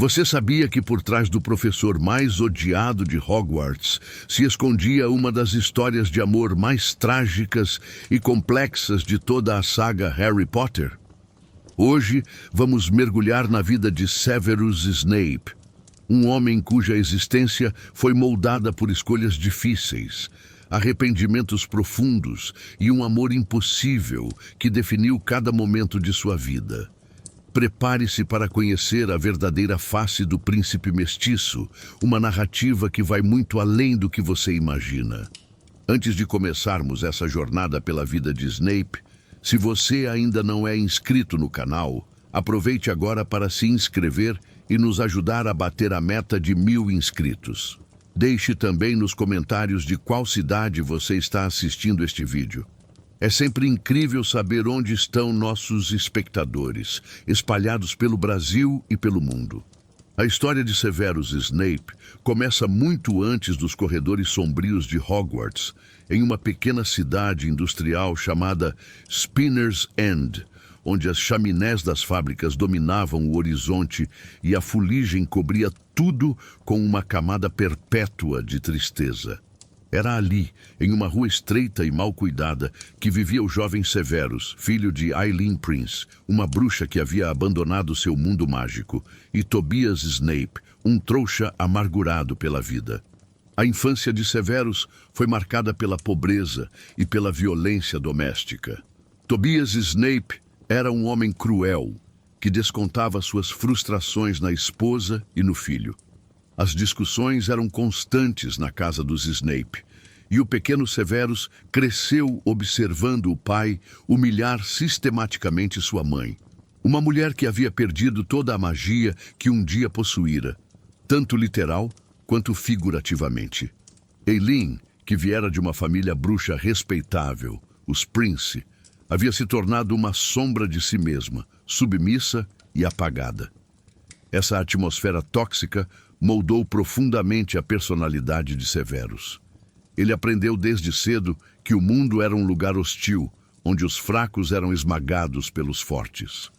Você sabia que por trás do professor mais odiado de Hogwarts se escondia uma das histórias de amor mais trágicas e complexas de toda a saga Harry Potter? Hoje vamos mergulhar na vida de Severus Snape, um homem cuja existência foi moldada por escolhas difíceis, arrependimentos profundos e um amor impossível que definiu cada momento de sua vida. Prepare-se para conhecer a verdadeira face do príncipe mestiço, uma narrativa que vai muito além do que você imagina. Antes de começarmos essa jornada pela vida de Snape, se você ainda não é inscrito no canal, aproveite agora para se inscrever e nos ajudar a bater a meta de 1000 inscritos. Deixe também nos comentários de qual cidade você está assistindo este vídeo. É sempre incrível saber onde estão nossos espectadores, espalhados pelo Brasil e pelo mundo. A história de Severus Snape começa muito antes dos corredores sombrios de Hogwarts, em uma pequena cidade industrial chamada Spinner's End, onde as chaminés das fábricas dominavam o horizonte e a fuligem cobria tudo com uma camada perpétua de tristeza. Era ali, em uma rua estreita e mal cuidada, que vivia o jovem Severus, filho de Eileen Prince, uma bruxa que havia abandonado seu mundo mágico, e Tobias Snape, um trouxa amargurado pela vida. A infância de Severus foi marcada pela pobreza e pela violência doméstica. Tobias Snape era um homem cruel, que descontava suas frustrações na esposa e no filho. As discussões eram constantes na casa dos Snape, e o pequeno Severus cresceu observando o pai humilhar sistematicamente sua mãe, uma mulher que havia perdido toda a magia que um dia possuíra, tanto literal quanto figurativamente. Eileen, que viera de uma família bruxa respeitável, os Prince, havia se tornado uma sombra de si mesma, submissa e apagada. Essa atmosfera tóxica moldou profundamente a personalidade de Severus. Ele aprendeu desde cedo que o mundo era um lugar hostil, onde os fracos eram esmagados pelos fortes.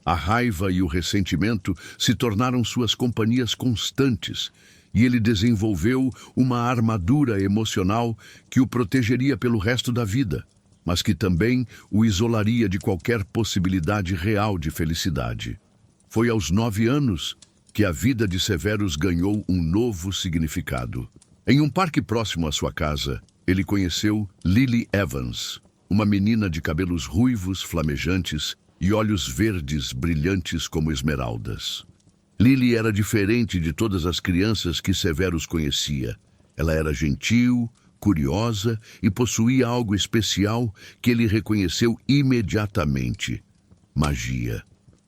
A raiva e o ressentimento se tornaram suas companhias constantes, e ele desenvolveu uma armadura emocional que o protegeria pelo resto da vida, mas que também o isolaria de qualquer possibilidade real de felicidade. Foi aos 9 anos que a vida de Severus ganhou um novo significado. Em um parque próximo à sua casa, ele conheceu Lily Evans, uma menina de cabelos ruivos flamejantes e olhos verdes brilhantes como esmeraldas. Lily era diferente de todas as crianças que Severus conhecia. Ela era gentil, curiosa e possuía algo especial que ele reconheceu imediatamente: magia.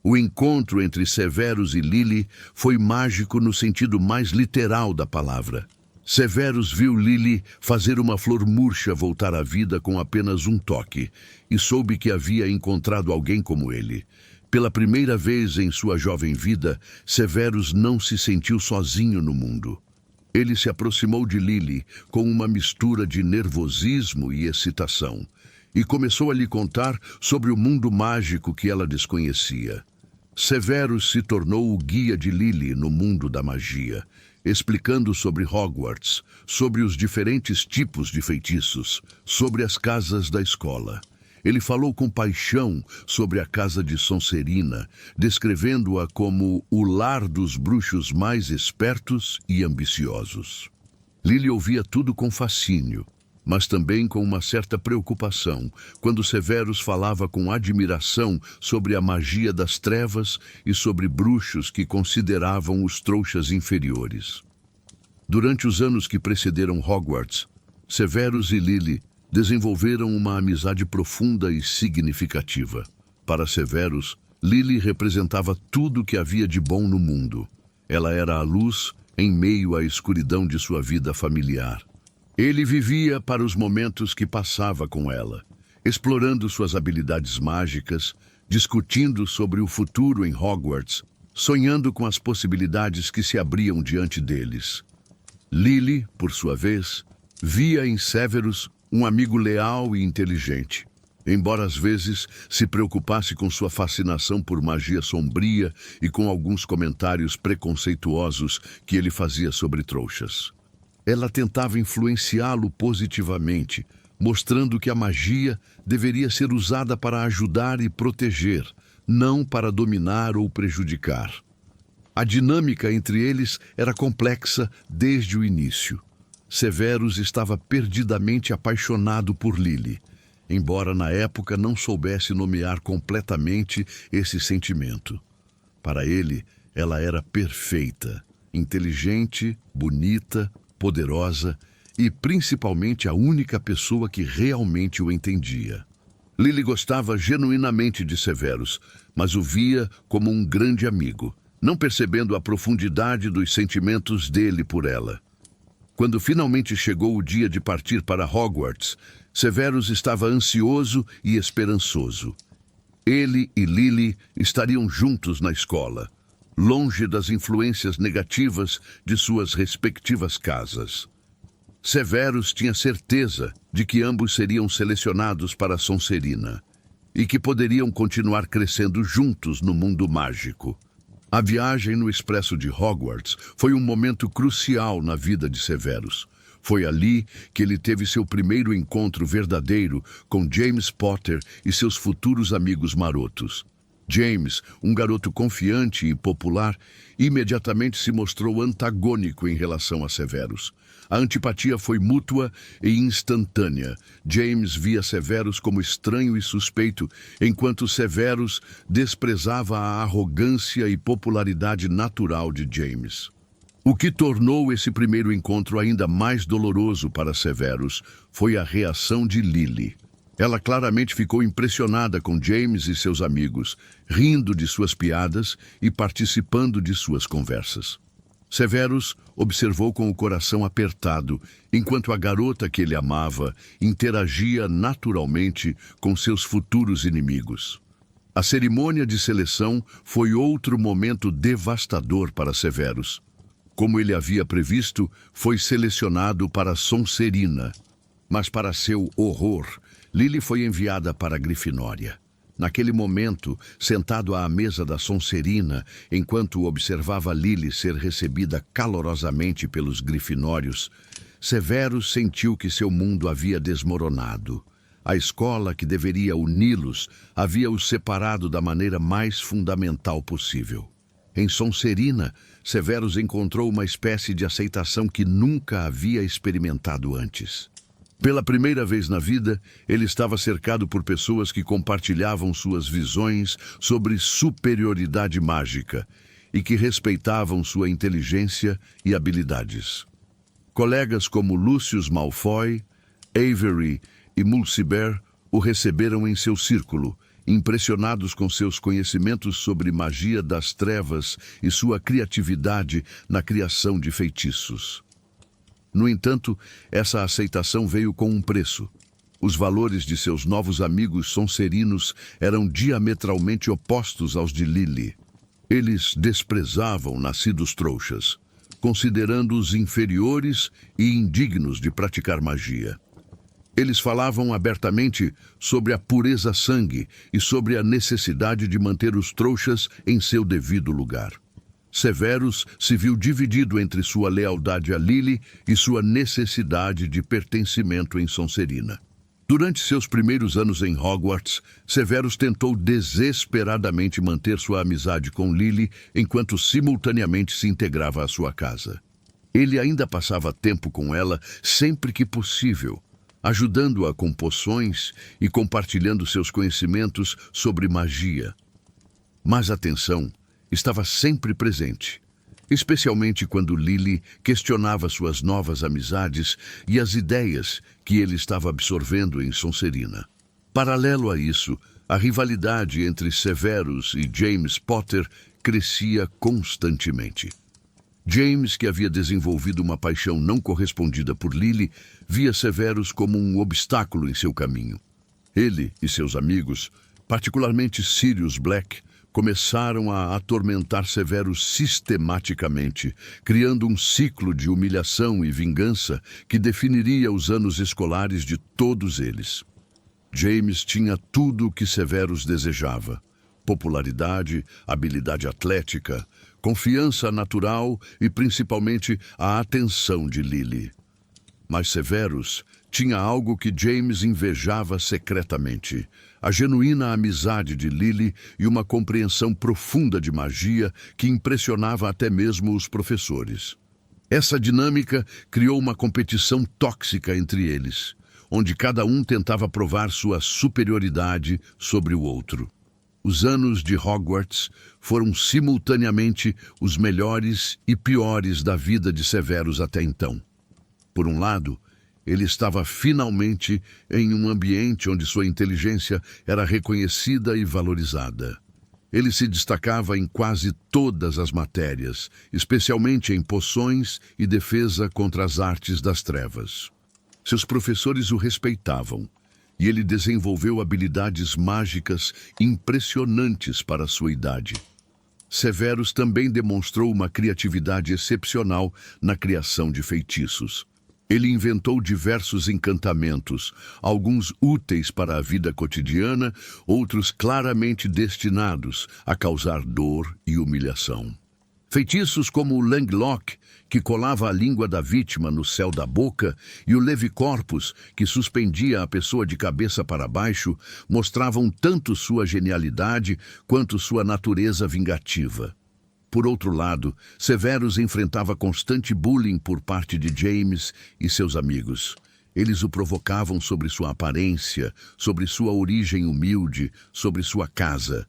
O encontro entre Severus e Lily foi mágico no sentido mais literal da palavra. Severus viu Lily fazer uma flor murcha voltar à vida com apenas um toque, e soube que havia encontrado alguém como ele. Pela primeira vez em sua jovem vida, Severus não se sentiu sozinho no mundo. Ele se aproximou de Lily com uma mistura de nervosismo e excitação, e começou a lhe contar sobre o mundo mágico que ela desconhecia. Severus se tornou o guia de Lily no mundo da magia, explicando sobre Hogwarts, sobre os diferentes tipos de feitiços, sobre as casas da escola. Ele falou com paixão sobre a casa de Sonserina, descrevendo-a como o lar dos bruxos mais espertos e ambiciosos. Lily ouvia tudo com fascínio, mas também com uma certa preocupação, quando Severus falava com admiração sobre a magia das trevas e sobre bruxos que consideravam os trouxas inferiores. Durante os anos que precederam Hogwarts, Severus e Lily desenvolveram uma amizade profunda e significativa. Para Severus, Lily representava tudo o que havia de bom no mundo. Ela era a luz em meio à escuridão de sua vida familiar. Ele vivia para os momentos que passava com ela, explorando suas habilidades mágicas, discutindo sobre o futuro em Hogwarts, sonhando com as possibilidades que se abriam diante deles. Lily, por sua vez, via em Severus um amigo leal e inteligente. Embora às vezes se preocupasse com sua fascinação por magia sombria e com alguns comentários preconceituosos que ele fazia sobre trouxas. Ela tentava influenciá-lo positivamente, mostrando que a magia deveria ser usada para ajudar e proteger, não para dominar ou prejudicar. A dinâmica entre eles era complexa desde o início. Severus estava perdidamente apaixonado por Lily, embora na época não soubesse nomear completamente esse sentimento. Para ele, ela era perfeita, inteligente, bonita, poderosa e principalmente a única pessoa que realmente o entendia. Lily gostava genuinamente de Severus, mas o via como um grande amigo, não percebendo a profundidade dos sentimentos dele por ela. Quando finalmente chegou o dia de partir para Hogwarts, Severus estava ansioso e esperançoso. Ele e Lily estariam juntos na escola, longe das influências negativas de suas respectivas casas. Severus tinha certeza de que ambos seriam selecionados para a Sonserina e que poderiam continuar crescendo juntos no mundo mágico. A viagem no expresso de Hogwarts foi um momento crucial na vida de Severus. Foi ali que ele teve seu primeiro encontro verdadeiro com James Potter e seus futuros amigos marotos. James, um garoto confiante e popular, imediatamente se mostrou antagônico em relação a Severus. A antipatia foi mútua e instantânea. James via Severus como estranho e suspeito, enquanto Severus desprezava a arrogância e popularidade natural de James. O que tornou esse primeiro encontro ainda mais doloroso para Severus foi a reação de Lily. Ela claramente ficou impressionada com James e seus amigos, rindo de suas piadas e participando de suas conversas. Severus observou com o coração apertado, enquanto a garota que ele amava interagia naturalmente com seus futuros inimigos. A cerimônia de seleção foi outro momento devastador para Severus. Como ele havia previsto, foi selecionado para a Sonserina. Mas para seu horror, Lily foi enviada para a Grifinória. Naquele momento, sentado à mesa da Sonserina, enquanto observava Lily ser recebida calorosamente pelos grifinórios, Severus sentiu que seu mundo havia desmoronado. A escola que deveria uni-los havia os separado da maneira mais fundamental possível. Em Sonserina, Severus encontrou uma espécie de aceitação que nunca havia experimentado antes. Pela primeira vez na vida, ele estava cercado por pessoas que compartilhavam suas visões sobre superioridade mágica e que respeitavam sua inteligência e habilidades. Colegas como Lucius Malfoy, Avery e Mulciber o receberam em seu círculo, impressionados com seus conhecimentos sobre magia das trevas e sua criatividade na criação de feitiços. No entanto, essa aceitação veio com um preço. Os valores de seus novos amigos sonserinos eram diametralmente opostos aos de Lily. Eles desprezavam nascidos trouxas, considerando-os inferiores e indignos de praticar magia. Eles falavam abertamente sobre a pureza sangue e sobre a necessidade de manter os trouxas em seu devido lugar. Severus se viu dividido entre sua lealdade a Lily e sua necessidade de pertencimento em Sonserina. Durante seus primeiros anos em Hogwarts, Severus tentou desesperadamente manter sua amizade com Lily enquanto simultaneamente se integrava à sua casa. Ele ainda passava tempo com ela sempre que possível, ajudando-a com poções e compartilhando seus conhecimentos sobre magia. Mas a tensão estava sempre presente, especialmente quando Lily questionava suas novas amizades e as ideias que ele estava absorvendo em Sonserina. Paralelo a isso, a rivalidade entre Severus e James Potter crescia constantemente. James, que havia desenvolvido uma paixão não correspondida por Lily, via Severus como um obstáculo em seu caminho. Ele e seus amigos, particularmente Sirius Black, começaram a atormentar Severus sistematicamente, criando um ciclo de humilhação e vingança que definiria os anos escolares de todos eles. James tinha tudo o que Severus desejava: popularidade, habilidade atlética, confiança natural e principalmente a atenção de Lily. Mas Severus tinha algo que James invejava secretamente: a genuína amizade de Lily e uma compreensão profunda de magia que impressionava até mesmo os professores. Essa dinâmica criou uma competição tóxica entre eles, onde cada um tentava provar sua superioridade sobre o outro. Os anos de Hogwarts foram simultaneamente os melhores e piores da vida de Severus até então. Por um lado, ele estava finalmente em um ambiente onde sua inteligência era reconhecida e valorizada. Ele se destacava em quase todas as matérias, especialmente em poções e defesa contra as artes das trevas. Seus professores o respeitavam, e ele desenvolveu habilidades mágicas impressionantes para sua idade. Severus também demonstrou uma criatividade excepcional na criação de feitiços. Ele inventou diversos encantamentos, alguns úteis para a vida cotidiana, outros claramente destinados a causar dor e humilhação. Feitiços como o Langlock, que colava a língua da vítima no céu da boca, e o Levicorpus, que suspendia a pessoa de cabeça para baixo, mostravam tanto sua genialidade quanto sua natureza vingativa. Por outro lado, Severus enfrentava constante bullying por parte de James e seus amigos. Eles o provocavam sobre sua aparência, sobre sua origem humilde, sobre sua casa.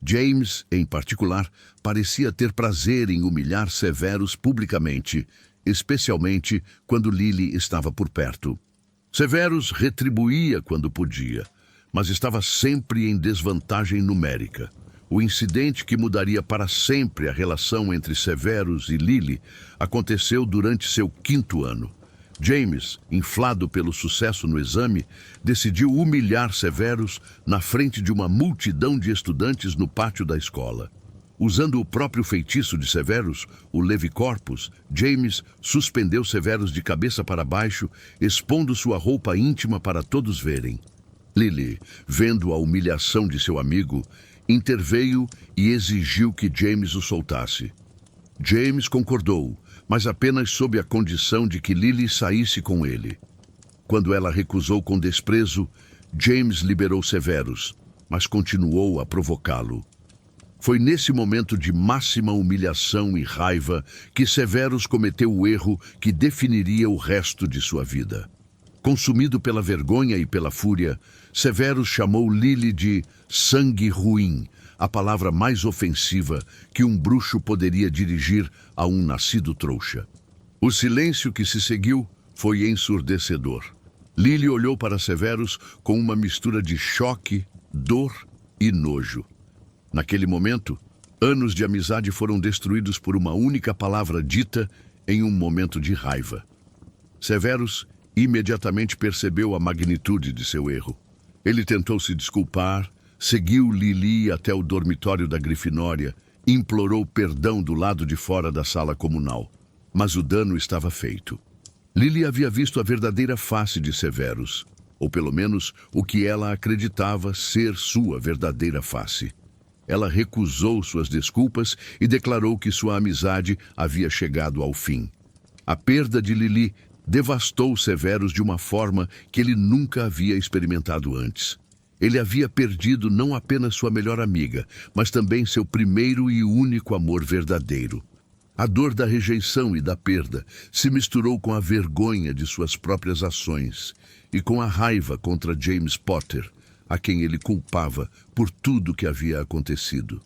James, em particular, parecia ter prazer em humilhar Severus publicamente, especialmente quando Lily estava por perto. Severus retribuía quando podia, mas estava sempre em desvantagem numérica. O incidente que mudaria para sempre a relação entre Severus e Lily aconteceu durante seu 5º ano. James, inflado pelo sucesso no exame, decidiu humilhar Severus na frente de uma multidão de estudantes no pátio da escola. Usando o próprio feitiço de Severus, o Levicorpus, James suspendeu Severus de cabeça para baixo, expondo sua roupa íntima para todos verem. Lily, vendo a humilhação de seu amigo, interveio e exigiu que James o soltasse. James concordou, mas apenas sob a condição de que Lily saísse com ele. Quando ela recusou com desprezo, James liberou Severus, mas continuou a provocá-lo. Foi nesse momento de máxima humilhação e raiva que Severus cometeu o erro que definiria o resto de sua vida. Consumido pela vergonha e pela fúria, Severus chamou Lily de sangue ruim, a palavra mais ofensiva que um bruxo poderia dirigir a um nascido trouxa. O silêncio que se seguiu foi ensurdecedor. Lily olhou para Severus com uma mistura de choque, dor e nojo. Naquele momento, anos de amizade foram destruídos por uma única palavra dita em um momento de raiva. Severus imediatamente percebeu a magnitude de seu erro. Ele tentou se desculpar, seguiu Lily até o dormitório da Grifinória, implorou perdão do lado de fora da sala comunal. Mas o dano estava feito. Lily havia visto a verdadeira face de Severus, ou pelo menos o que ela acreditava ser sua verdadeira face. Ela recusou suas desculpas e declarou que sua amizade havia chegado ao fim. A perda de Lily devastou Severus de uma forma que ele nunca havia experimentado antes. Ele havia perdido não apenas sua melhor amiga, mas também seu primeiro e único amor verdadeiro. A dor da rejeição e da perda se misturou com a vergonha de suas próprias ações e com a raiva contra James Potter, a quem ele culpava por tudo que havia acontecido.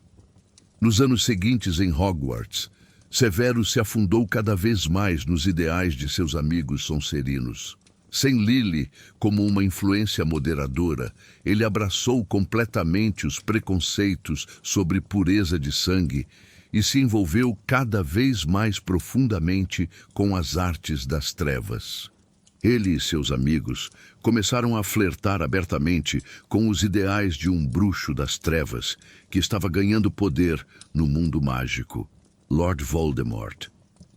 Nos anos seguintes em Hogwarts, Severus se afundou cada vez mais nos ideais de seus amigos sonserinos. Sem Lily como uma influência moderadora, ele abraçou completamente os preconceitos sobre pureza de sangue e se envolveu cada vez mais profundamente com as artes das trevas. Ele e seus amigos começaram a flertar abertamente com os ideais de um bruxo das trevas que estava ganhando poder no mundo mágico, Lord Voldemort.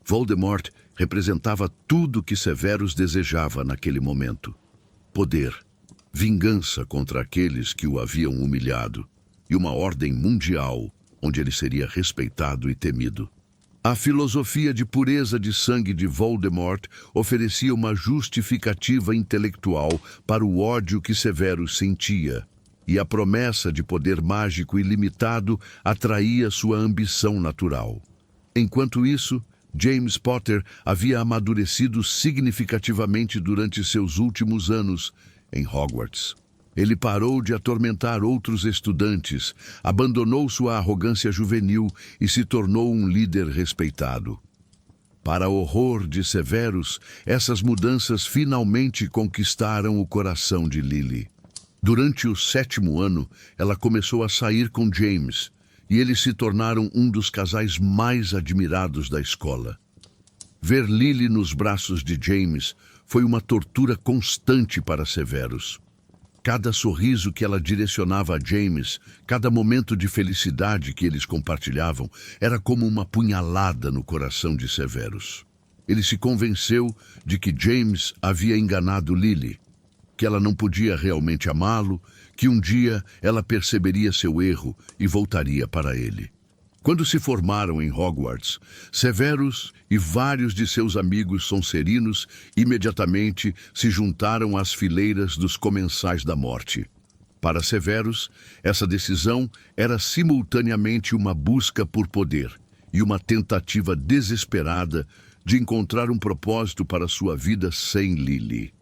Voldemort representava tudo que Severus desejava naquele momento: poder, vingança contra aqueles que o haviam humilhado e uma ordem mundial onde ele seria respeitado e temido. A filosofia de pureza de sangue de Voldemort oferecia uma justificativa intelectual para o ódio que Severus sentia, e a promessa de poder mágico ilimitado atraía sua ambição natural. Enquanto isso, James Potter havia amadurecido significativamente durante seus últimos anos em Hogwarts. Ele parou de atormentar outros estudantes, abandonou sua arrogância juvenil e se tornou um líder respeitado. Para horror de Severus, essas mudanças finalmente conquistaram o coração de Lily. Durante o 7º ano, ela começou a sair com James, e eles se tornaram um dos casais mais admirados da escola. Ver Lily nos braços de James foi uma tortura constante para Severus. Cada sorriso que ela direcionava a James, cada momento de felicidade que eles compartilhavam, era como uma punhalada no coração de Severus. Ele se convenceu de que James havia enganado Lily, que ela não podia realmente amá-lo, que um dia ela perceberia seu erro e voltaria para ele. Quando se formaram em Hogwarts, Severus e vários de seus amigos sonserinos imediatamente se juntaram às fileiras dos Comensais da Morte. Para Severus, essa decisão era simultaneamente uma busca por poder e uma tentativa desesperada de encontrar um propósito para sua vida sem Lily.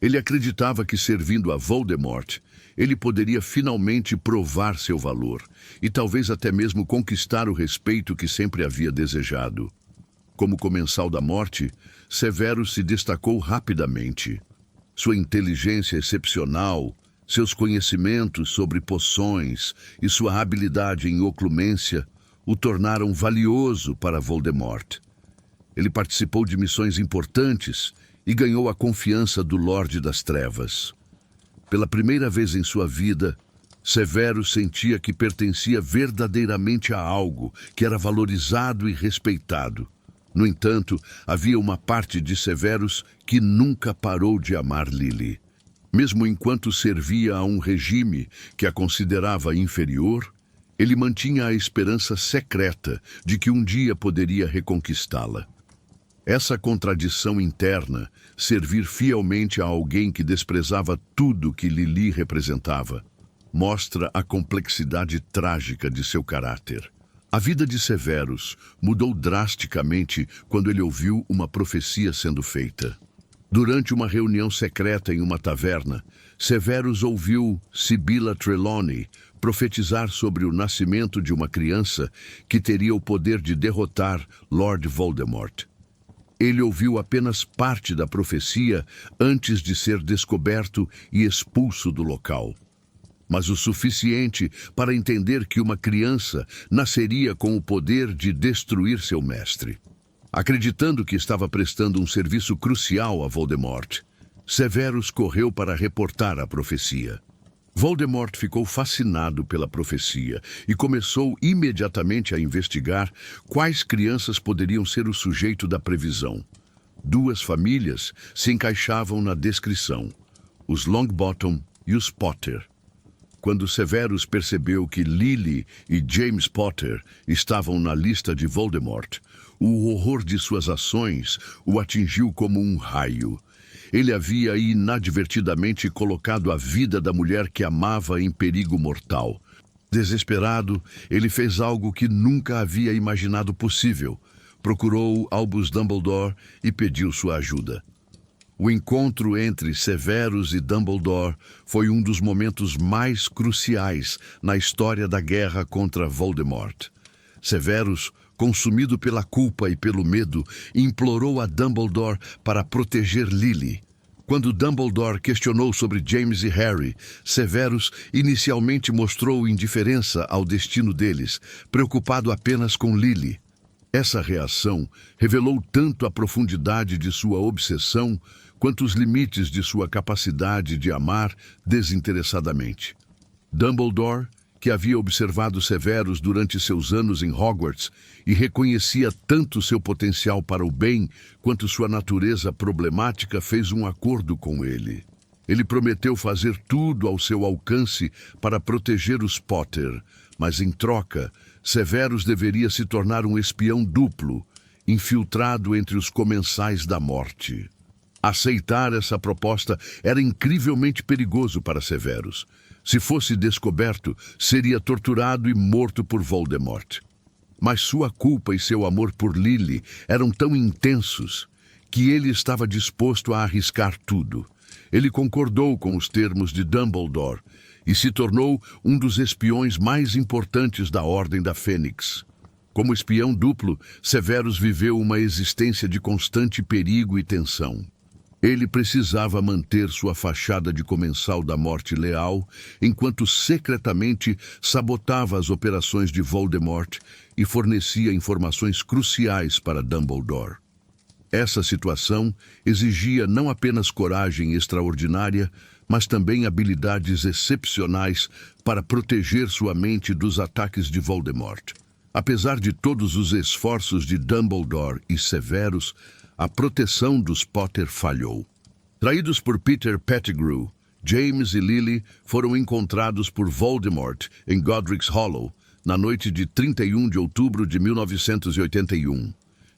Ele acreditava que, servindo a Voldemort, ele poderia finalmente provar seu valor e talvez até mesmo conquistar o respeito que sempre havia desejado. Como Comensal da Morte, Severus se destacou rapidamente. Sua inteligência excepcional, seus conhecimentos sobre poções e sua habilidade em oclumência o tornaram valioso para Voldemort. Ele participou de missões importantes e ganhou a confiança do Lorde das Trevas. Pela primeira vez em sua vida, Severus sentia que pertencia verdadeiramente a algo que era valorizado e respeitado. No entanto, havia uma parte de Severus que nunca parou de amar Lily. Mesmo enquanto servia a um regime que a considerava inferior, ele mantinha a esperança secreta de que um dia poderia reconquistá-la. Essa contradição interna, servir fielmente a alguém que desprezava tudo que Lily representava, mostra a complexidade trágica de seu caráter. A vida de Severus mudou drasticamente quando ele ouviu uma profecia sendo feita. Durante uma reunião secreta em uma taverna, Severus ouviu Sibylla Trelawney profetizar sobre o nascimento de uma criança que teria o poder de derrotar Lord Voldemort. Ele ouviu apenas parte da profecia antes de ser descoberto e expulso do local, mas o suficiente para entender que uma criança nasceria com o poder de destruir seu mestre. Acreditando que estava prestando um serviço crucial a Voldemort, Severus correu para reportar a profecia. Voldemort ficou fascinado pela profecia e começou imediatamente a investigar quais crianças poderiam ser o sujeito da previsão. 2 famílias se encaixavam na descrição: os Longbottom e os Potter. Quando Severus percebeu que Lily e James Potter estavam na lista de Voldemort, o horror de suas ações o atingiu como um raio. Ele havia inadvertidamente colocado a vida da mulher que amava em perigo mortal. Desesperado, ele fez algo que nunca havia imaginado possível. Procurou Albus Dumbledore e pediu sua ajuda. O encontro entre Severus e Dumbledore foi um dos momentos mais cruciais na história da guerra contra Voldemort. Severus, consumido pela culpa e pelo medo, implorou a Dumbledore para proteger Lily. Quando Dumbledore questionou sobre James e Harry, Severus inicialmente mostrou indiferença ao destino deles, preocupado apenas com Lily. Essa reação revelou tanto a profundidade de sua obsessão quanto os limites de sua capacidade de amar desinteressadamente. Dumbledore, que havia observado Severus durante seus anos em Hogwarts e reconhecia tanto seu potencial para o bem quanto sua natureza problemática, fez um acordo com ele. Ele prometeu fazer tudo ao seu alcance para proteger os Potter, mas em troca, Severus deveria se tornar um espião duplo, infiltrado entre os comensais da morte. Aceitar essa proposta era incrivelmente perigoso para Severus. Se fosse descoberto, seria torturado e morto por Voldemort. Mas sua culpa e seu amor por Lily eram tão intensos que ele estava disposto a arriscar tudo. Ele concordou com os termos de Dumbledore e se tornou um dos espiões mais importantes da Ordem da Fênix. Como espião duplo, Severus viveu uma existência de constante perigo e tensão. Ele precisava manter sua fachada de comensal da morte leal, enquanto secretamente sabotava as operações de Voldemort e fornecia informações cruciais para Dumbledore. Essa situação exigia não apenas coragem extraordinária, mas também habilidades excepcionais para proteger sua mente dos ataques de Voldemort. Apesar de todos os esforços de Dumbledore e Severus, a proteção dos Potter falhou. Traídos por Peter Pettigrew, James e Lily foram encontrados por Voldemort em Godric's Hollow, na noite de 31 de outubro de 1981.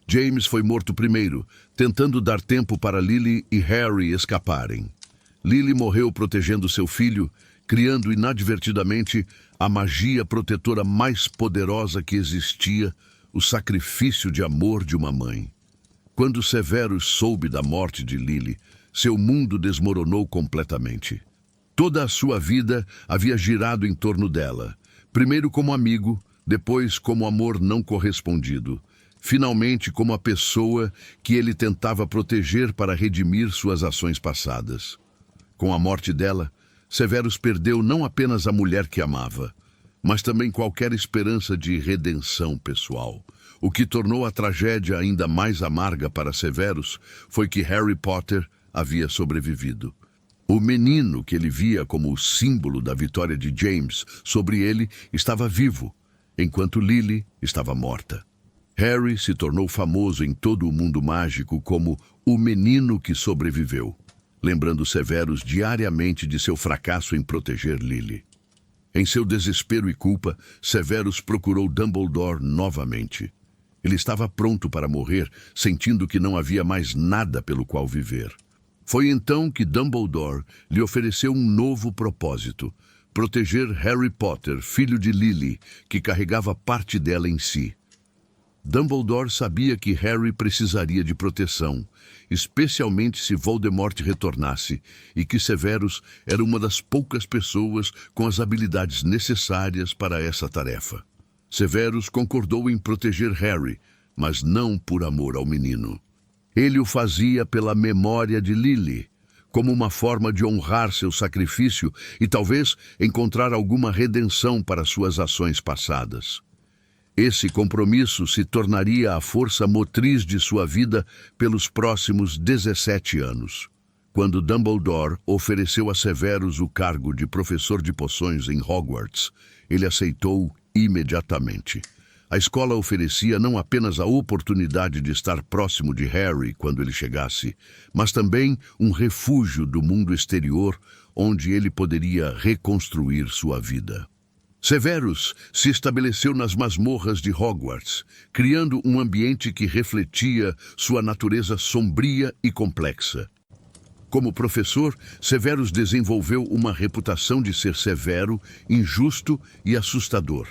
James foi morto primeiro, tentando dar tempo para Lily e Harry escaparem. Lily morreu protegendo seu filho, criando inadvertidamente a magia protetora mais poderosa que existia, o sacrifício de amor de uma mãe. Quando Severus soube da morte de Lily, seu mundo desmoronou completamente. Toda a sua vida havia girado em torno dela, primeiro como amigo, depois como amor não correspondido, finalmente como a pessoa que ele tentava proteger para redimir suas ações passadas. Com a morte dela, Severus perdeu não apenas a mulher que amava, mas também qualquer esperança de redenção pessoal. O que tornou a tragédia ainda mais amarga para Severus foi que Harry Potter havia sobrevivido. O menino que ele via como o símbolo da vitória de James sobre ele estava vivo, enquanto Lily estava morta. Harry se tornou famoso em todo o mundo mágico como o menino que sobreviveu, lembrando Severus diariamente de seu fracasso em proteger Lily. Em seu desespero e culpa, Severus procurou Dumbledore novamente. Ele estava pronto para morrer, sentindo que não havia mais nada pelo qual viver. Foi então que Dumbledore lhe ofereceu um novo propósito: proteger Harry Potter, filho de Lily, que carregava parte dela em si. Dumbledore sabia que Harry precisaria de proteção, especialmente se Voldemort retornasse, e que Severus era uma das poucas pessoas com as habilidades necessárias para essa tarefa. Severus concordou em proteger Harry, mas não por amor ao menino. Ele o fazia pela memória de Lily, como uma forma de honrar seu sacrifício e talvez encontrar alguma redenção para suas ações passadas. Esse compromisso se tornaria a força motriz de sua vida pelos próximos 17 anos. Quando Dumbledore ofereceu a Severus o cargo de professor de poções em Hogwarts, ele aceitou imediatamente. A escola oferecia não apenas a oportunidade de estar próximo de Harry quando ele chegasse, mas também um refúgio do mundo exterior onde ele poderia reconstruir sua vida. Severus se estabeleceu nas masmorras de Hogwarts, criando um ambiente que refletia sua natureza sombria e complexa. Como professor, Severus desenvolveu uma reputação de ser severo, injusto e assustador.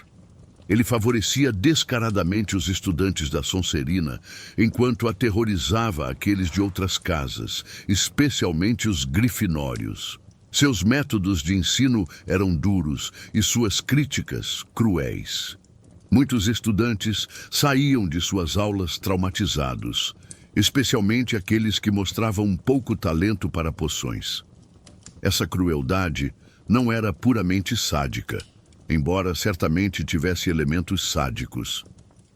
Ele favorecia descaradamente os estudantes da Sonserina, enquanto aterrorizava aqueles de outras casas, especialmente os grifinórios. Seus métodos de ensino eram duros e suas críticas cruéis. Muitos estudantes saíam de suas aulas traumatizados, especialmente aqueles que mostravam um pouco talento para poções. Essa crueldade não era puramente sádica, embora certamente tivesse elementos sádicos.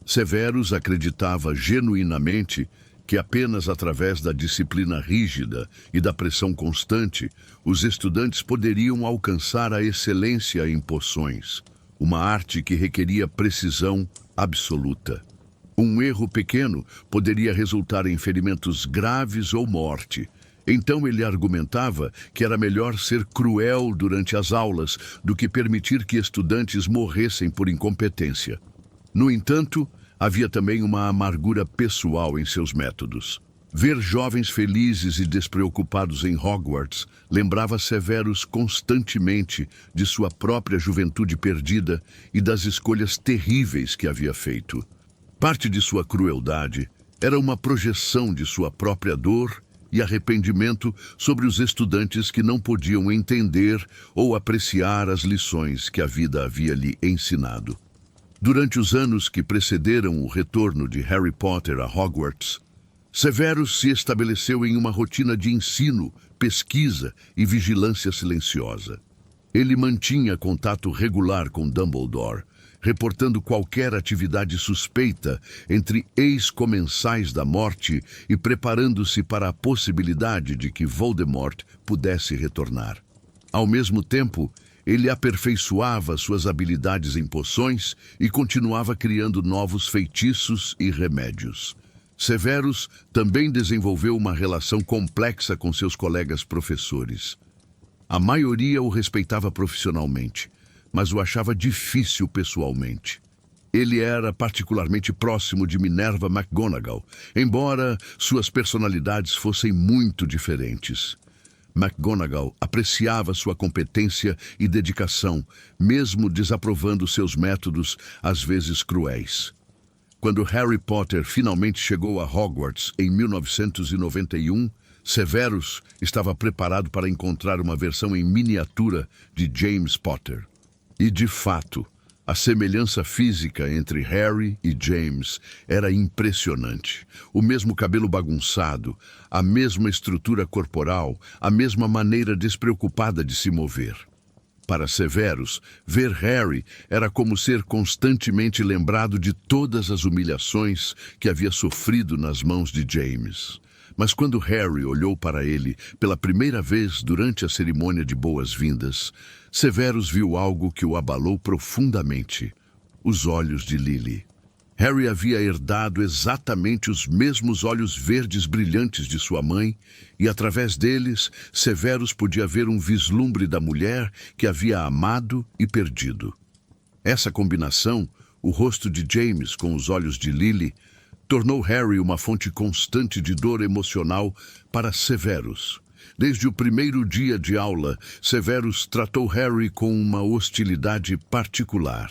Severus acreditava genuinamente que apenas através da disciplina rígida e da pressão constante, os estudantes poderiam alcançar a excelência em poções, uma arte que requeria precisão absoluta. Um erro pequeno poderia resultar em ferimentos graves ou morte, Então ele argumentava que era melhor ser cruel durante as aulas do que permitir que estudantes morressem por incompetência. No entanto, havia também uma amargura pessoal em seus métodos. Ver jovens felizes e despreocupados em Hogwarts lembrava Severus constantemente de sua própria juventude perdida e das escolhas terríveis que havia feito. Parte de sua crueldade era uma projeção de sua própria dor e arrependimento sobre os estudantes que não podiam entender ou apreciar as lições que a vida havia lhe ensinado. Durante os anos que precederam o retorno de Harry Potter a Hogwarts, Severus se estabeleceu em uma rotina de ensino, pesquisa e vigilância silenciosa. Ele mantinha contato regular com Dumbledore, reportando qualquer atividade suspeita entre ex-comensais da morte e preparando-se para a possibilidade de que Voldemort pudesse retornar. Ao mesmo tempo, ele aperfeiçoava suas habilidades em poções e continuava criando novos feitiços e remédios. Severus também desenvolveu uma relação complexa com seus colegas professores. A maioria o respeitava profissionalmente, mas o achava difícil pessoalmente. Ele era particularmente próximo de Minerva McGonagall, embora suas personalidades fossem muito diferentes. McGonagall apreciava sua competência e dedicação, mesmo desaprovando seus métodos, às vezes cruéis. Quando Harry Potter finalmente chegou a Hogwarts em 1991, Severus estava preparado para encontrar uma versão em miniatura de James Potter. E, de fato, a semelhança física entre Harry e James era impressionante. O mesmo cabelo bagunçado, a mesma estrutura corporal, a mesma maneira despreocupada de se mover. Para Severus, ver Harry era como ser constantemente lembrado de todas as humilhações que havia sofrido nas mãos de James. Mas quando Harry olhou para ele pela primeira vez durante a cerimônia de boas-vindas, Severus viu algo que o abalou profundamente: os olhos de Lily. Harry havia herdado exatamente os mesmos olhos verdes brilhantes de sua mãe, e através deles, Severus podia ver um vislumbre da mulher que havia amado e perdido. Essa combinação, o rosto de James com os olhos de Lily, tornou Harry uma fonte constante de dor emocional para Severus. Desde o primeiro dia de aula, Severus tratou Harry com uma hostilidade particular.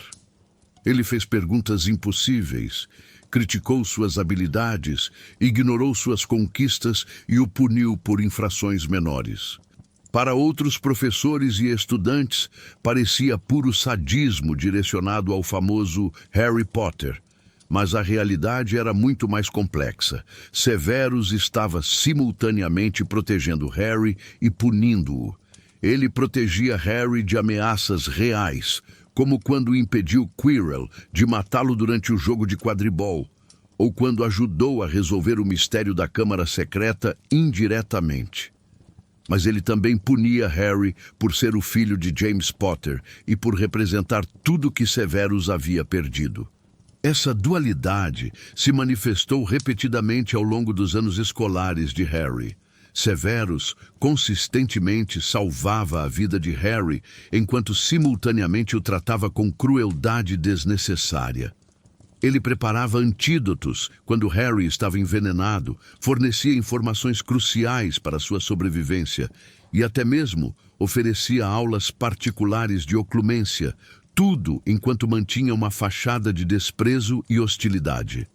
Ele fez perguntas impossíveis, criticou suas habilidades, ignorou suas conquistas e o puniu por infrações menores. Para outros professores e estudantes, parecia puro sadismo direcionado ao famoso Harry Potter. Mas a realidade era muito mais complexa. Severus estava simultaneamente protegendo Harry e punindo-o. Ele protegia Harry de ameaças reais, como quando impediu Quirrell de matá-lo durante o jogo de quadribol, ou quando ajudou a resolver o mistério da Câmara Secreta indiretamente. Mas ele também punia Harry por ser o filho de James Potter e por representar tudo que Severus havia perdido. Essa dualidade se manifestou repetidamente ao longo dos anos escolares de Harry. Severus consistentemente salvava a vida de Harry, enquanto simultaneamente o tratava com crueldade desnecessária. Ele preparava antídotos quando Harry estava envenenado, fornecia informações cruciais para sua sobrevivência e até mesmo oferecia aulas particulares de oclumência, tudo enquanto mantinha uma fachada de desprezo e hostilidade.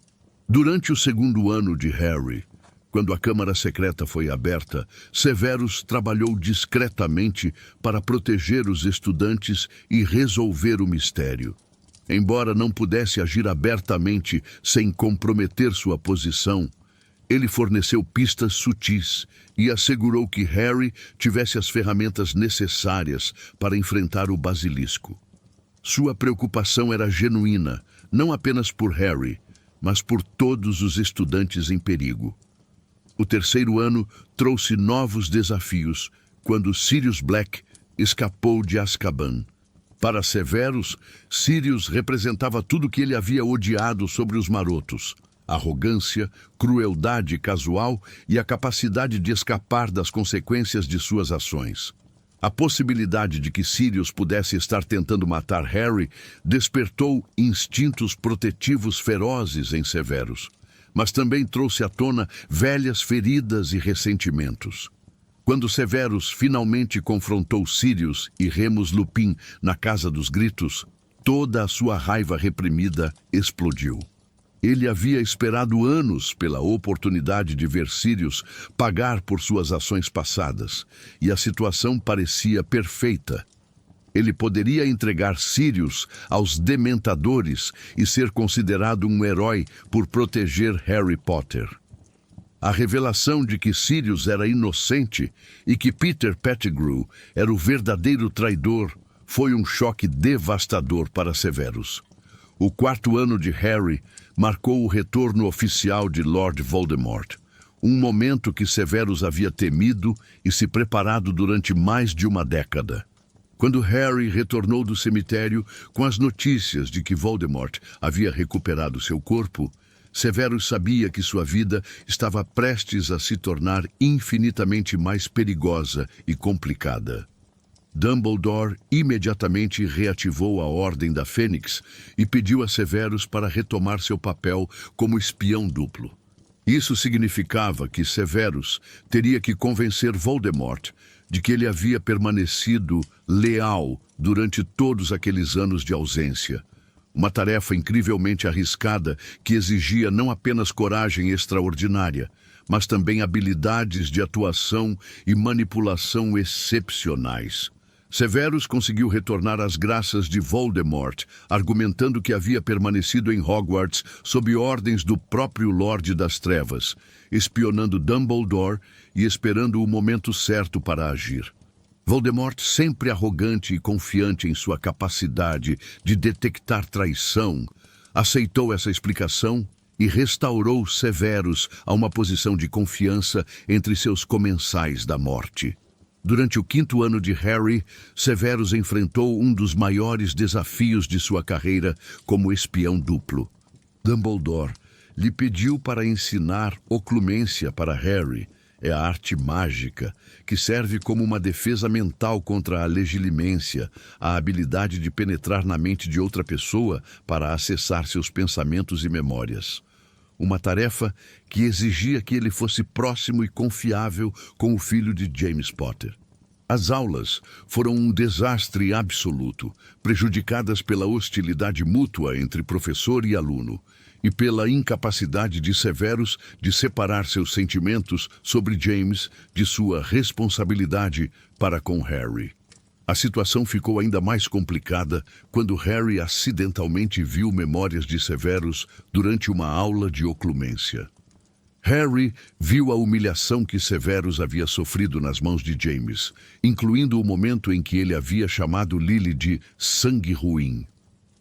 Durante o segundo ano de Harry, quando a Câmara Secreta foi aberta, Severus trabalhou discretamente para proteger os estudantes e resolver o mistério. Embora não pudesse agir abertamente sem comprometer sua posição, ele forneceu pistas sutis e assegurou que Harry tivesse as ferramentas necessárias para enfrentar o basilisco. Sua preocupação era genuína, não apenas por Harry, mas por todos os estudantes em perigo. O terceiro ano trouxe novos desafios quando Sirius Black escapou de Azkaban. Para Severus, Sirius representava tudo que ele havia odiado sobre os marotos: arrogância, crueldade casual e a capacidade de escapar das consequências de suas ações. A possibilidade de que Sirius pudesse estar tentando matar Harry despertou instintos protetivos ferozes em Severus, mas também trouxe à tona velhas feridas e ressentimentos. Quando Severus finalmente confrontou Sirius e Remus Lupin na Casa dos Gritos, toda a sua raiva reprimida explodiu. Ele havia esperado anos pela oportunidade de ver Sirius pagar por suas ações passadas, e a situação parecia perfeita. Ele poderia entregar Sirius aos dementadores e ser considerado um herói por proteger Harry Potter. A revelação de que Sirius era inocente e que Peter Pettigrew era o verdadeiro traidor foi um choque devastador para Severus. O quarto ano de Harry marcou o retorno oficial de Lord Voldemort, um momento que Severus havia temido e se preparado durante mais de uma década. Quando Harry retornou do cemitério com as notícias de que Voldemort havia recuperado seu corpo, Severus sabia que sua vida estava prestes a se tornar infinitamente mais perigosa e complicada. Dumbledore imediatamente reativou a Ordem da Fênix e pediu a Severus para retomar seu papel como espião duplo. Isso significava que Severus teria que convencer Voldemort de que ele havia permanecido leal durante todos aqueles anos de ausência. Uma tarefa incrivelmente arriscada que exigia não apenas coragem extraordinária, mas também habilidades de atuação e manipulação excepcionais. Severus conseguiu retornar às graças de Voldemort, argumentando que havia permanecido em Hogwarts sob ordens do próprio Lorde das Trevas, espionando Dumbledore e esperando o momento certo para agir. Voldemort, sempre arrogante e confiante em sua capacidade de detectar traição, aceitou essa explicação e restaurou Severus a uma posição de confiança entre seus comensais da morte. Durante o quinto ano de Harry, Severus enfrentou um dos maiores desafios de sua carreira como espião duplo. Dumbledore lhe pediu para ensinar oclumência para Harry. É a arte mágica que serve como uma defesa mental contra a legilimência, a habilidade de penetrar na mente de outra pessoa para acessar seus pensamentos e memórias. Uma tarefa que exigia que ele fosse próximo e confiável com o filho de James Potter. As aulas foram um desastre absoluto, prejudicadas pela hostilidade mútua entre professor e aluno e pela incapacidade de Severus de separar seus sentimentos sobre James de sua responsabilidade para com Harry. A situação ficou ainda mais complicada quando Harry acidentalmente viu memórias de Severus durante uma aula de oclumência. Harry viu a humilhação que Severus havia sofrido nas mãos de James, incluindo o momento em que ele havia chamado Lily de sangue ruim.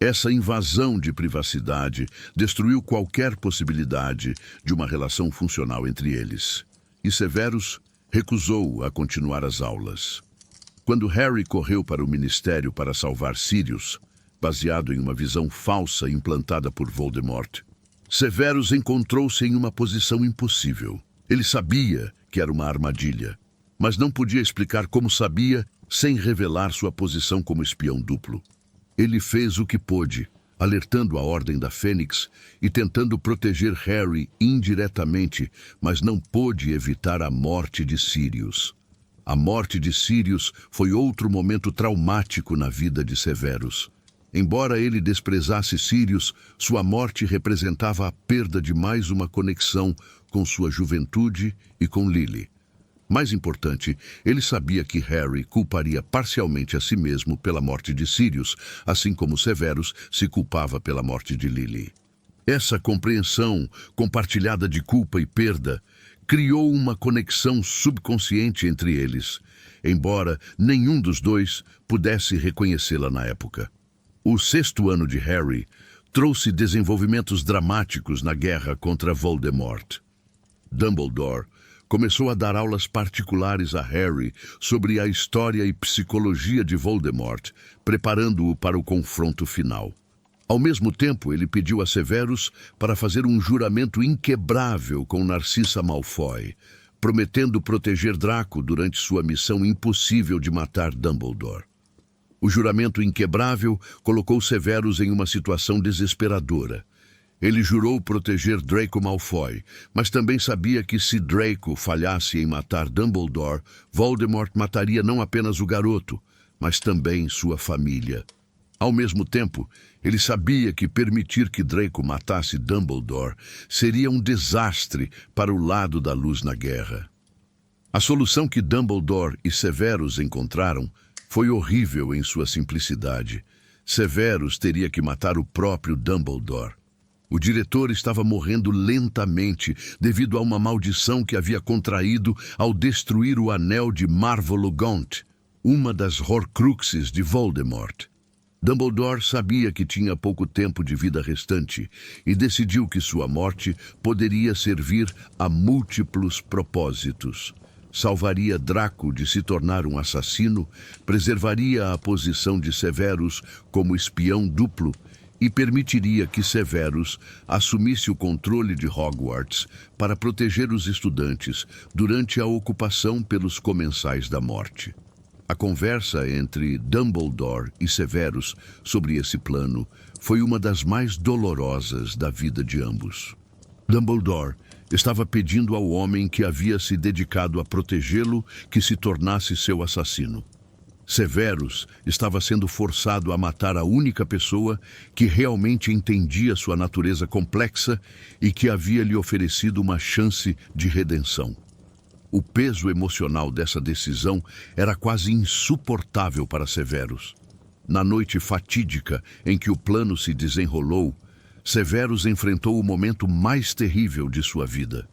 Essa invasão de privacidade destruiu qualquer possibilidade de uma relação funcional entre eles, e Severus recusou a continuar as aulas. Quando Harry correu para o ministério para salvar Sirius, baseado em uma visão falsa implantada por Voldemort, Severus encontrou-se em uma posição impossível. Ele sabia que era uma armadilha, mas não podia explicar como sabia sem revelar sua posição como espião duplo. Ele fez o que pôde, alertando a Ordem da Fênix e tentando proteger Harry indiretamente, mas não pôde evitar a morte de Sirius. A morte de Sirius foi outro momento traumático na vida de Severus. Embora ele desprezasse Sirius, sua morte representava a perda de mais uma conexão com sua juventude e com Lily. Mais importante, ele sabia que Harry culparia parcialmente a si mesmo pela morte de Sirius, assim como Severus se culpava pela morte de Lily. Essa compreensão compartilhada de culpa e perda criou uma conexão subconsciente entre eles, embora nenhum dos dois pudesse reconhecê-la na época. O sexto ano de Harry trouxe desenvolvimentos dramáticos na guerra contra Voldemort. Dumbledore começou a dar aulas particulares a Harry sobre a história e psicologia de Voldemort, preparando-o para o confronto final. Ao mesmo tempo, ele pediu a Severus para fazer um juramento inquebrável com Narcissa Malfoy, prometendo proteger Draco durante sua missão impossível de matar Dumbledore. O juramento inquebrável colocou Severus em uma situação desesperadora. Ele jurou proteger Draco Malfoy, mas também sabia que se Draco falhasse em matar Dumbledore, Voldemort mataria não apenas o garoto, mas também sua família. Ao mesmo tempo, ele sabia que permitir que Draco matasse Dumbledore seria um desastre para o lado da luz na guerra. A solução que Dumbledore e Severus encontraram foi horrível em sua simplicidade. Severus teria que matar o próprio Dumbledore. O diretor estava morrendo lentamente devido a uma maldição que havia contraído ao destruir o anel de Marvolo Gaunt, uma das Horcruxes de Voldemort. Dumbledore sabia que tinha pouco tempo de vida restante e decidiu que sua morte poderia servir a múltiplos propósitos. Salvaria Draco de se tornar um assassino, preservaria a posição de Severus como espião duplo e permitiria que Severus assumisse o controle de Hogwarts para proteger os estudantes durante a ocupação pelos Comensais da Morte. A conversa entre Dumbledore e Severus sobre esse plano foi uma das mais dolorosas da vida de ambos. Dumbledore estava pedindo ao homem que havia se dedicado a protegê-lo que se tornasse seu assassino. Severus estava sendo forçado a matar a única pessoa que realmente entendia sua natureza complexa e que havia lhe oferecido uma chance de redenção. O peso emocional dessa decisão era quase insuportável para Severus. Na noite fatídica em que o plano se desenrolou, Severus enfrentou o momento mais terrível de sua vida.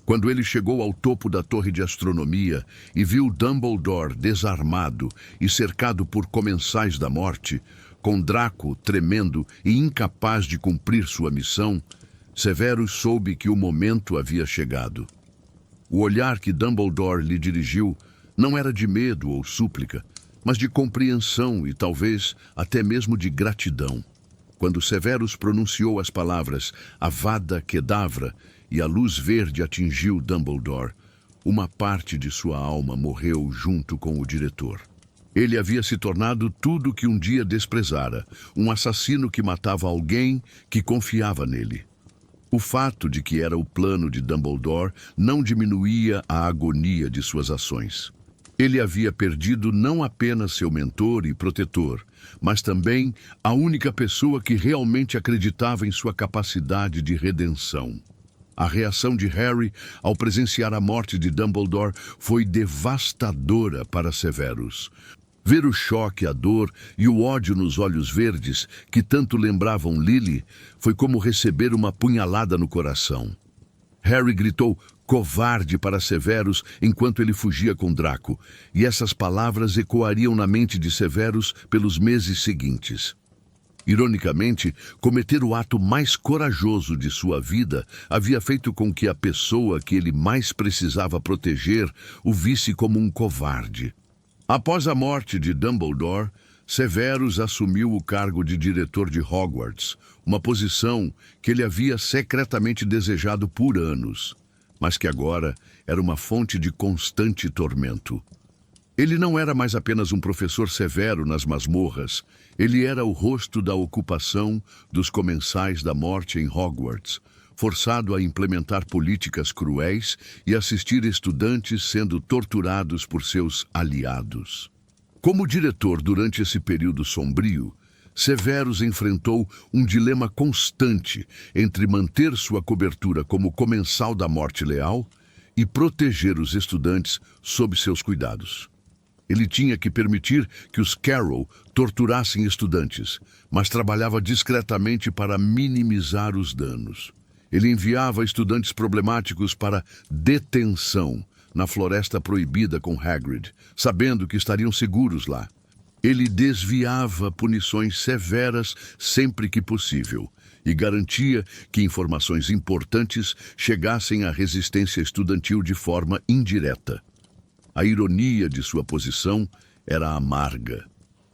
Quando ele chegou ao topo da torre de astronomia e viu Dumbledore desarmado e cercado por Comensais da Morte, com Draco tremendo e incapaz de cumprir sua missão, Severus soube que o momento havia chegado. O olhar que Dumbledore lhe dirigiu não era de medo ou súplica, mas de compreensão e talvez até mesmo de gratidão. Quando Severus pronunciou as palavras Avada Kedavra e a luz verde atingiu Dumbledore, uma parte de sua alma morreu junto com o diretor. Ele havia se tornado tudo que um dia desprezara, um assassino que matava alguém que confiava nele. O fato de que era o plano de Dumbledore não diminuía a agonia de suas ações. Ele havia perdido não apenas seu mentor e protetor, mas também a única pessoa que realmente acreditava em sua capacidade de redenção. A reação de Harry ao presenciar a morte de Dumbledore foi devastadora para Severus. Ver o choque, a dor e o ódio nos olhos verdes, que tanto lembravam Lily, foi como receber uma punhalada no coração. Harry gritou covarde para Severus enquanto ele fugia com Draco, e essas palavras ecoariam na mente de Severus pelos meses seguintes. Ironicamente, cometer o ato mais corajoso de sua vida havia feito com que a pessoa que ele mais precisava proteger o visse como um covarde. Após a morte de Dumbledore, Severus assumiu o cargo de diretor de Hogwarts, uma posição que ele havia secretamente desejado por anos, mas que agora era uma fonte de constante tormento. Ele não era mais apenas um professor severo nas masmorras, ele era o rosto da ocupação dos Comensais da Morte em Hogwarts, forçado a implementar políticas cruéis e assistir estudantes sendo torturados por seus aliados. Como diretor durante esse período sombrio, Severus enfrentou um dilema constante entre manter sua cobertura como comensal da Morte leal e proteger os estudantes sob seus cuidados. Ele tinha que permitir que os Carrow torturassem estudantes, mas trabalhava discretamente para minimizar os danos. Ele enviava estudantes problemáticos para detenção na Floresta Proibida com Hagrid, sabendo que estariam seguros lá. Ele desviava punições severas sempre que possível e garantia que informações importantes chegassem à resistência estudantil de forma indireta. A ironia de sua posição era amarga.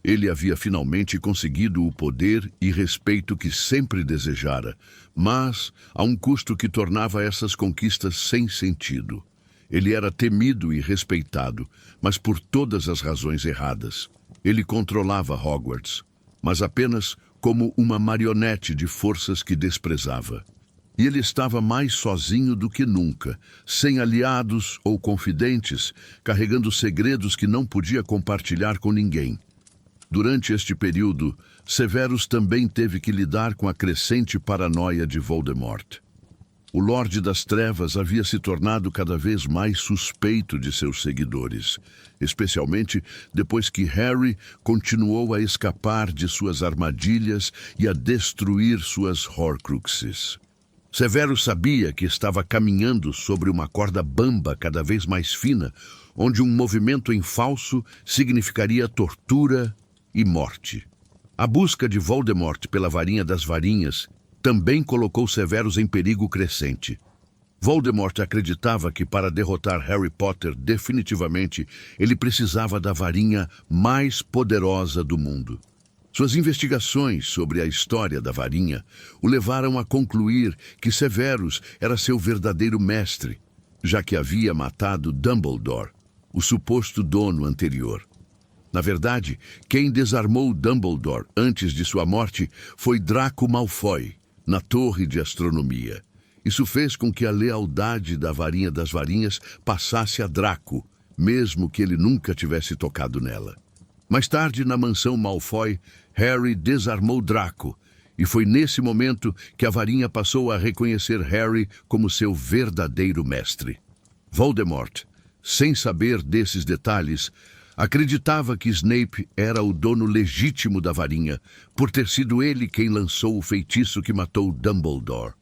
Ele havia finalmente conseguido o poder e respeito que sempre desejara, mas a um custo que tornava essas conquistas sem sentido. Ele era temido e respeitado, mas por todas as razões erradas. Ele controlava Hogwarts, mas apenas como uma marionete de forças que desprezava. E ele estava mais sozinho do que nunca, sem aliados ou confidentes, carregando segredos que não podia compartilhar com ninguém. Durante este período, Severus também teve que lidar com a crescente paranoia de Voldemort. O Lorde das Trevas havia se tornado cada vez mais suspeito de seus seguidores, especialmente depois que Harry continuou a escapar de suas armadilhas e a destruir suas Horcruxes. Severus sabia que estava caminhando sobre uma corda bamba cada vez mais fina, onde um movimento em falso significaria tortura e morte. A busca de Voldemort pela varinha das varinhas também colocou Severus em perigo crescente. Voldemort acreditava que para derrotar Harry Potter definitivamente, ele precisava da varinha mais poderosa do mundo. Suas investigações sobre a história da varinha o levaram a concluir que Severus era seu verdadeiro mestre, já que havia matado Dumbledore, o suposto dono anterior. Na verdade, quem desarmou Dumbledore antes de sua morte foi Draco Malfoy, na Torre de Astronomia. Isso fez com que a lealdade da varinha das varinhas passasse a Draco, mesmo que ele nunca tivesse tocado nela. Mais tarde, na mansão Malfoy, Harry desarmou Draco, e foi nesse momento que a varinha passou a reconhecer Harry como seu verdadeiro mestre. Voldemort, sem saber desses detalhes, acreditava que Snape era o dono legítimo da varinha, por ter sido ele quem lançou o feitiço que matou Dumbledore.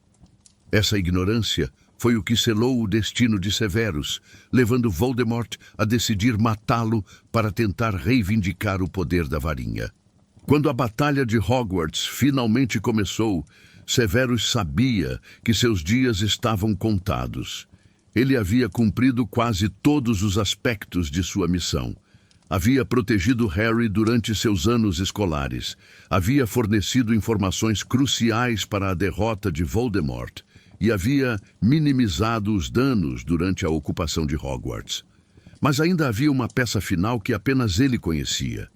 Essa ignorância foi o que selou o destino de Severus, levando Voldemort a decidir matá-lo para tentar reivindicar o poder da varinha. Quando a Batalha de Hogwarts finalmente começou, Severus sabia que seus dias estavam contados. Ele havia cumprido quase todos os aspectos de sua missão. Havia protegido Harry durante seus anos escolares. Havia fornecido informações cruciais para a derrota de Voldemort e havia minimizado os danos durante a ocupação de Hogwarts. Mas ainda havia uma peça final que apenas ele conhecia.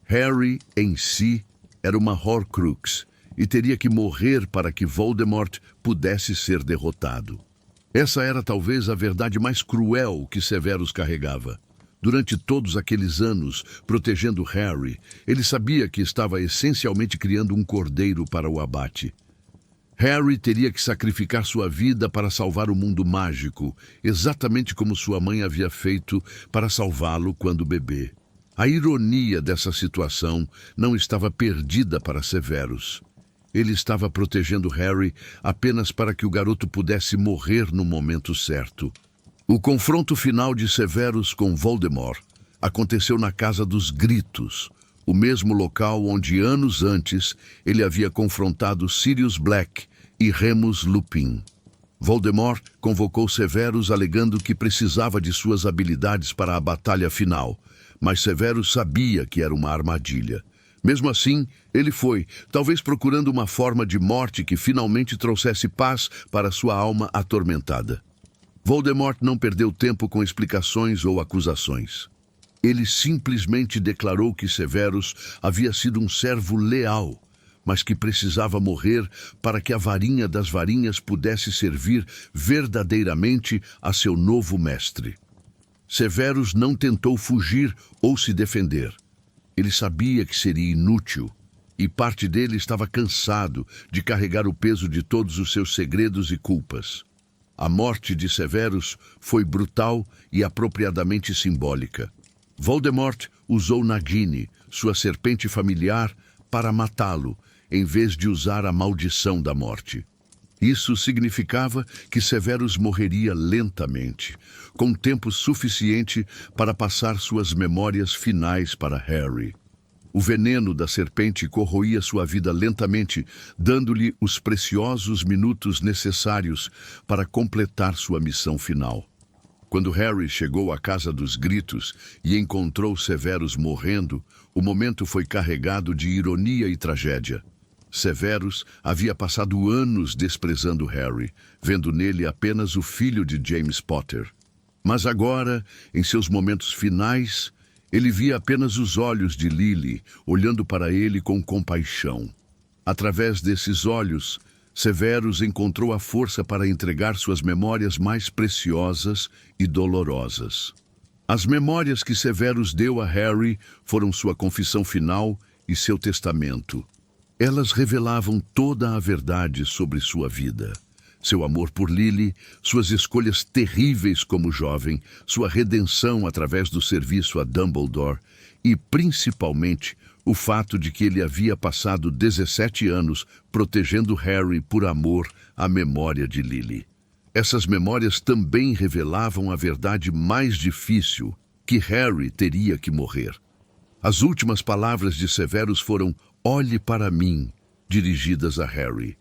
Harry, em si, era uma Horcrux e teria que morrer para que Voldemort pudesse ser derrotado. Essa era talvez a verdade mais cruel que Severus carregava. Durante todos aqueles anos, protegendo Harry, ele sabia que estava essencialmente criando um cordeiro para o abate. Harry teria que sacrificar sua vida para salvar o mundo mágico, exatamente como sua mãe havia feito para salvá-lo quando bebê. A ironia dessa situação não estava perdida para Severus. Ele estava protegendo Harry apenas para que o garoto pudesse morrer no momento certo. O confronto final de Severus com Voldemort aconteceu na Casa dos Gritos, o mesmo local onde anos antes ele havia confrontado Sirius Black e Remus Lupin. Voldemort convocou Severus alegando que precisava de suas habilidades para a batalha final, mas Severus sabia que era uma armadilha. Mesmo assim, ele foi, talvez procurando uma forma de morte que finalmente trouxesse paz para sua alma atormentada. Voldemort não perdeu tempo com explicações ou acusações. Ele simplesmente declarou que Severus havia sido um servo leal, mas que precisava morrer para que a varinha das varinhas pudesse servir verdadeiramente a seu novo mestre. Severus não tentou fugir ou se defender. Ele sabia que seria inútil, e parte dele estava cansado de carregar o peso de todos os seus segredos e culpas. A morte de Severus foi brutal e apropriadamente simbólica. Voldemort usou Nagini, sua serpente familiar, para matá-lo, em vez de usar a maldição da morte. Isso significava que Severus morreria lentamente, com tempo suficiente para passar suas memórias finais para Harry. O veneno da serpente corroía sua vida lentamente, dando-lhe os preciosos minutos necessários para completar sua missão final. Quando Harry chegou à Casa dos Gritos e encontrou Severus morrendo, o momento foi carregado de ironia e tragédia. Severus havia passado anos desprezando Harry, vendo nele apenas o filho de James Potter. Mas agora, em seus momentos finais, ele via apenas os olhos de Lily, olhando para ele com compaixão. Através desses olhos, Severus encontrou a força para entregar suas memórias mais preciosas e dolorosas. As memórias que Severus deu a Harry foram sua confissão final e seu testamento. Elas revelavam toda a verdade sobre sua vida. Seu amor por Lily, suas escolhas terríveis como jovem, sua redenção através do serviço a Dumbledore e, principalmente, o fato de que ele havia passado 17 anos protegendo Harry por amor à memória de Lily. Essas memórias também revelavam a verdade mais difícil, que Harry teria que morrer. As últimas palavras de Severus foram "Olhe para mim", dirigidas a Harry.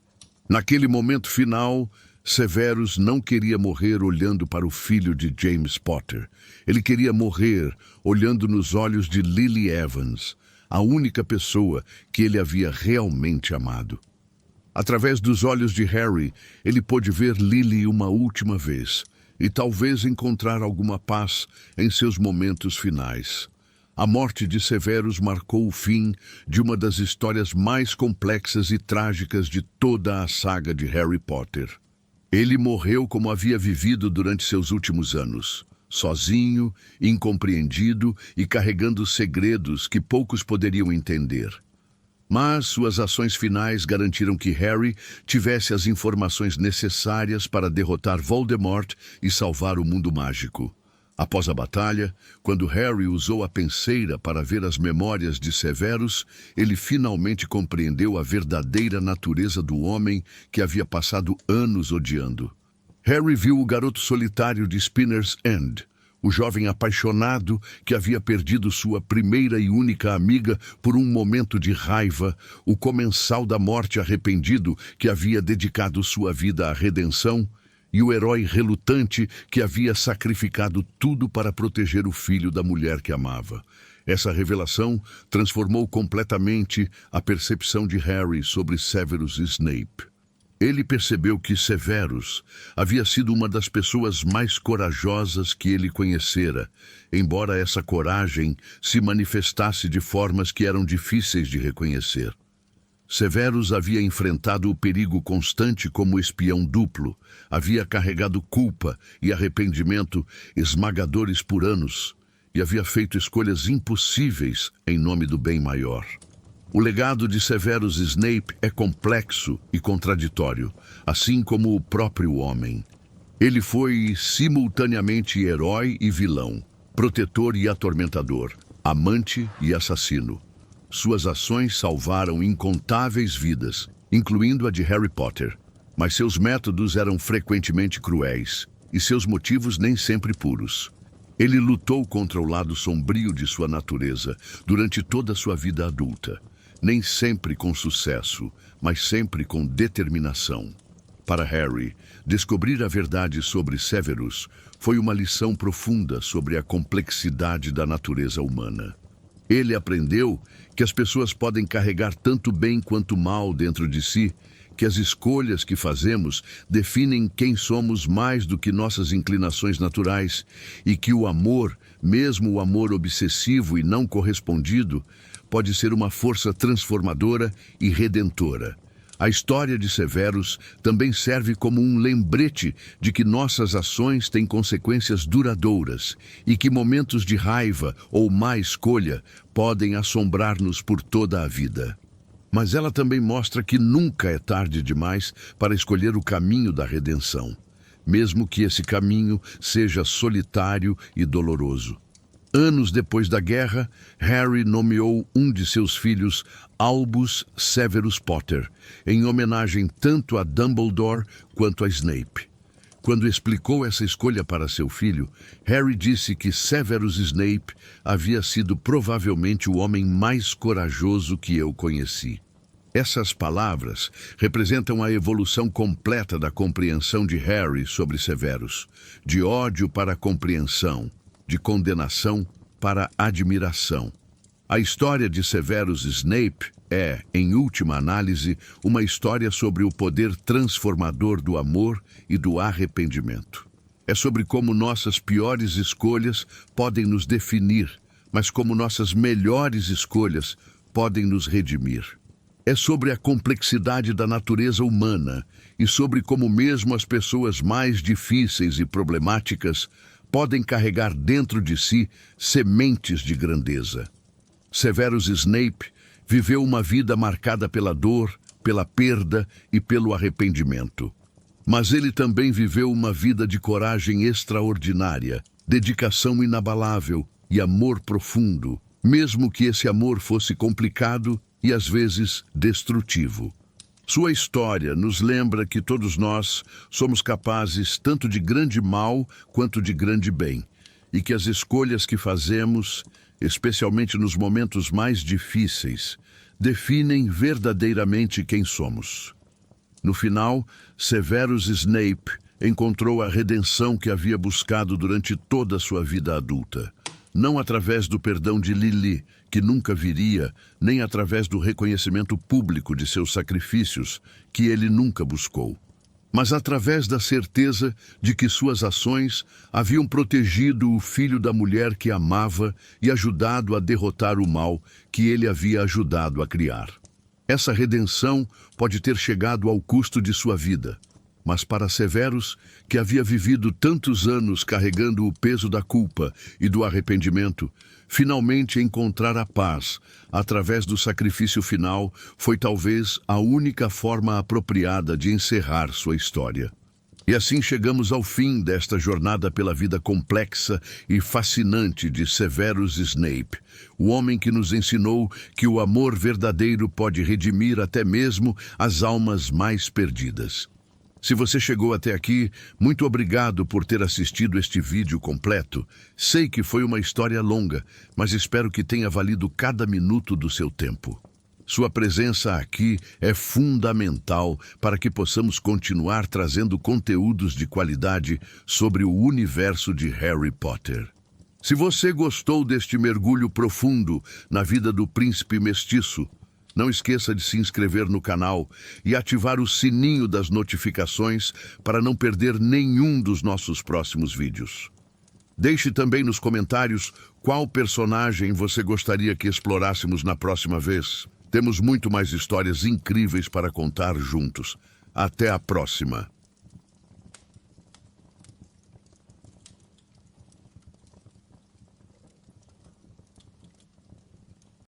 Naquele momento final, Severus não queria morrer olhando para o filho de James Potter. Ele queria morrer olhando nos olhos de Lily Evans, a única pessoa que ele havia realmente amado. Através dos olhos de Harry, ele pôde ver Lily uma última vez e talvez encontrar alguma paz em seus momentos finais. A morte de Severus marcou o fim de uma das histórias mais complexas e trágicas de toda a saga de Harry Potter. Ele morreu como havia vivido durante seus últimos anos, sozinho, incompreendido e carregando segredos que poucos poderiam entender. Mas suas ações finais garantiram que Harry tivesse as informações necessárias para derrotar Voldemort e salvar o mundo mágico. Após a batalha, quando Harry usou a penseira para ver as memórias de Severus, ele finalmente compreendeu a verdadeira natureza do homem que havia passado anos odiando. Harry viu o garoto solitário de Spinner's End, o jovem apaixonado que havia perdido sua primeira e única amiga por um momento de raiva, o comensal da morte arrependido que havia dedicado sua vida à redenção, e o herói relutante que havia sacrificado tudo para proteger o filho da mulher que amava. Essa revelação transformou completamente a percepção de Harry sobre Severus Snape. Ele percebeu que Severus havia sido uma das pessoas mais corajosas que ele conhecera, embora essa coragem se manifestasse de formas que eram difíceis de reconhecer. Severus havia enfrentado o perigo constante como espião duplo, havia carregado culpa e arrependimento esmagadores por anos e havia feito escolhas impossíveis em nome do bem maior. O legado de Severus Snape é complexo e contraditório, assim como o próprio homem. Ele foi simultaneamente herói e vilão, protetor e atormentador, amante e assassino. Suas ações salvaram incontáveis vidas, incluindo a de Harry Potter, mas seus métodos eram frequentemente cruéis e seus motivos nem sempre puros. Ele lutou contra o lado sombrio de sua natureza durante toda a sua vida adulta, nem sempre com sucesso, mas sempre com determinação. Para Harry, descobrir a verdade sobre Severus foi uma lição profunda sobre a complexidade da natureza humana. Ele aprendeu que as pessoas podem carregar tanto bem quanto mal dentro de si, que as escolhas que fazemos definem quem somos mais do que nossas inclinações naturais e que o amor, mesmo o amor obsessivo e não correspondido, pode ser uma força transformadora e redentora. A história de Severus também serve como um lembrete de que nossas ações têm consequências duradouras e que momentos de raiva ou má escolha podem assombrar-nos por toda a vida. Mas ela também mostra que nunca é tarde demais para escolher o caminho da redenção, mesmo que esse caminho seja solitário e doloroso. Anos depois da guerra, Harry nomeou um de seus filhos Albus Severus Potter, em homenagem tanto a Dumbledore quanto a Snape. Quando explicou essa escolha para seu filho, Harry disse que Severus Snape havia sido provavelmente o homem mais corajoso que eu conheci. Essas palavras representam a evolução completa da compreensão de Harry sobre Severus, de ódio para compreensão, de condenação para admiração. A história de Severus Snape é, em última análise, uma história sobre o poder transformador do amor e do arrependimento. É sobre como nossas piores escolhas podem nos definir, mas como nossas melhores escolhas podem nos redimir. É sobre a complexidade da natureza humana e sobre como mesmo as pessoas mais difíceis e problemáticas podem carregar dentro de si sementes de grandeza. Severus Snape viveu uma vida marcada pela dor, pela perda e pelo arrependimento. Mas ele também viveu uma vida de coragem extraordinária, dedicação inabalável e amor profundo, mesmo que esse amor fosse complicado e às vezes destrutivo. Sua história nos lembra que todos nós somos capazes tanto de grande mal quanto de grande bem, e que as escolhas que fazemos, especialmente nos momentos mais difíceis, definem verdadeiramente quem somos. No final, Severus Snape encontrou a redenção que havia buscado durante toda a sua vida adulta. Não através do perdão de Lily, que nunca viria, nem através do reconhecimento público de seus sacrifícios, que ele nunca buscou, mas através da certeza de que suas ações haviam protegido o filho da mulher que amava e ajudado a derrotar o mal que ele havia ajudado a criar. Essa redenção pode ter chegado ao custo de sua vida, mas para Severus, que havia vivido tantos anos carregando o peso da culpa e do arrependimento, finalmente encontrar a paz através do sacrifício final foi talvez a única forma apropriada de encerrar sua história. E assim chegamos ao fim desta jornada pela vida complexa e fascinante de Severus Snape, o homem que nos ensinou que o amor verdadeiro pode redimir até mesmo as almas mais perdidas. Se você chegou até aqui, muito obrigado por ter assistido este vídeo completo. Sei que foi uma história longa, mas espero que tenha valido cada minuto do seu tempo. Sua presença aqui é fundamental para que possamos continuar trazendo conteúdos de qualidade sobre o universo de Harry Potter. Se você gostou deste mergulho profundo na vida do príncipe mestiço, não esqueça de se inscrever no canal e ativar o sininho das notificações para não perder nenhum dos nossos próximos vídeos. Deixe também nos comentários qual personagem você gostaria que explorássemos na próxima vez. Temos muito mais histórias incríveis para contar juntos. Até a próxima!